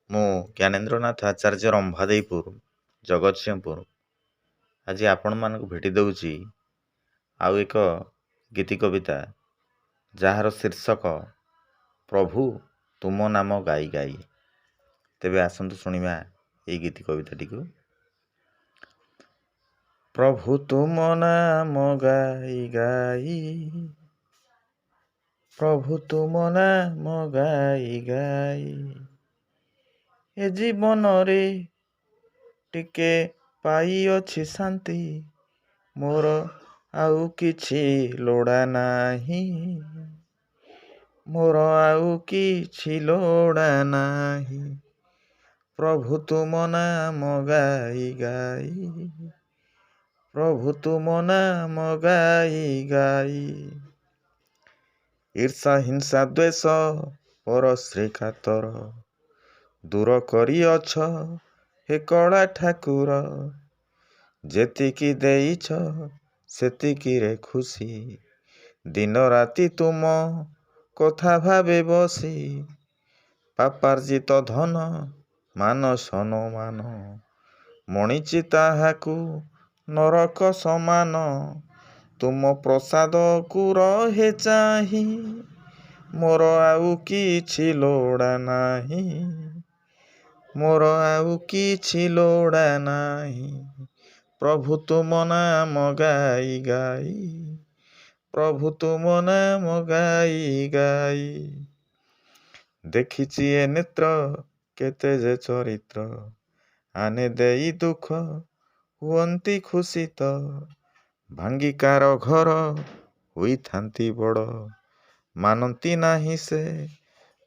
ମୁଁ ଜ୍ଞାନେନ୍ଦ୍ରନାଥ ଆଚାର୍ଯ୍ୟ ରମ୍ଭାଦେଇପୁର ଜଗତସିଂହପୁର ଆଜି ଆପଣମାନଙ୍କୁ ଭେଟି ଦେଉଛି ଆଉ ଏକ ଗୀତି କବିତା ଯାହାର ଶୀର୍ଷକ ପ୍ରଭୁ ତୁମ ନାମ ଗାଇ ଗାଇ। ତେବେ ଆସନ୍ତୁ ଶୁଣିବା ଏଇ ଗୀତି କବିତାଟିକୁ। ପ୍ରଭୁ ତୁମ ନାମ ଗାଇ ଗାଇ, ପ୍ରଭୁ ତୁମ ନାମ ଗାଇ ଗାଇ, ଏ ଜୀବନରେ ଟିକେ ପାଇଅଛି ଶାନ୍ତି, ମୋର ଆଉ କିଛି ଲୋଡ଼ା ନାହିଁ, ମୋର ଆଉ କିଛି ଲୋଡ଼ା ନାହିଁ। ପ୍ରଭୁ ତୁମ ନାମ ଗାଇ ଗାଇ, ପ୍ରଭୁ ତୁମ ନାମ ଗାଇ ଗାଇ, ଈର୍ଷା ହିଂସା ଦ୍ୱେଷ ପରଶ୍ରୀ ଖାତର ଦୂର କରିଅଛ ହେ କଳା ଠାକୁର, ଯେତିକି ଦେଇଛ ସେତିକିରେ ଖୁସି, ଦିନ ରାତି ତୁମ କଥା ଭାବେ ବସି, ପାପାର୍ଜିତ ଧନ ମାନ ସମ୍ମାନ, ମଣିଛି ତାହାକୁ ନରକ ସମାନ, ତୁମ ପ୍ରସାଦକୁ ରହେ ଚାହିଁ, ମୋର ଆଉ କିଛି ଲୋଡ଼ା ନାହିଁ, ମୋର ଆଉ କିଛି ଲୋଡ଼ା ନାହିଁ। ପ୍ରଭୁ ତୁମ ନାମ ଗାଇ ଗାଇ, ପ୍ରଭୁ ତୁମ ନାମ ଗାଇ ଗାଇ, ଦେଖିଛି ଏ ନେତ୍ର କେତେ ଯେ ଚରିତ୍ର, ଆନେ ଦେଇ ଦୁଃଖ ହୁଅନ୍ତି ଖୁସିତ, ଭାଙ୍ଗି କାର ଘର ହୋଇଥାନ୍ତି ବଡ଼, ମାନନ୍ତି ନାହିଁ ସେ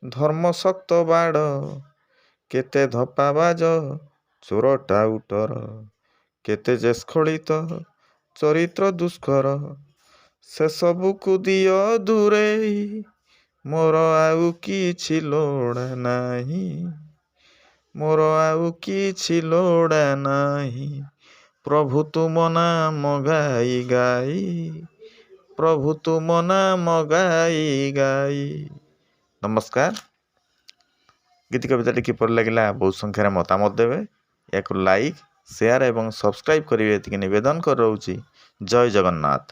ଧର୍ମ ଶକ୍ତ ବାଡ଼, କେତେ ଧପାବାଜ ଚୋର ଟାଉଟର, କେତେ ଯେ ସ୍ଖଳିତ ଚରିତ୍ର ଦୁଷ୍କର, ସେସବୁକୁ ଦିଅ ଦୂରେଇ, ମୋର ଆଉ କିଛି ଲୋଡ଼ା ନାହିଁ, ମୋର ଆଉ କିଛି ଲୋଡ଼ା ନାହିଁ। ପ୍ରଭୁ ତୁମ ନାମ ଗାଇ ଗାଇ, ପ୍ରଭୁ ତୁମ ନାମ ଗାଇ ଗାଇ। ନମସ୍କାର। ଗୀତି କବିତାଟି କିପରି ଲାଗିଲା ବହୁତ ସଂଖ୍ୟାରେ ମତାମତ ଦେବେ। ଏହାକୁ ଲାଇକ୍, ସେୟାର ଏବଂ ସବସ୍କ୍ରାଇବ୍ କରିବେ ଏତିକି ନିବେଦନ କରି ରହୁଛି। ଜୟ ଜଗନ୍ନାଥ।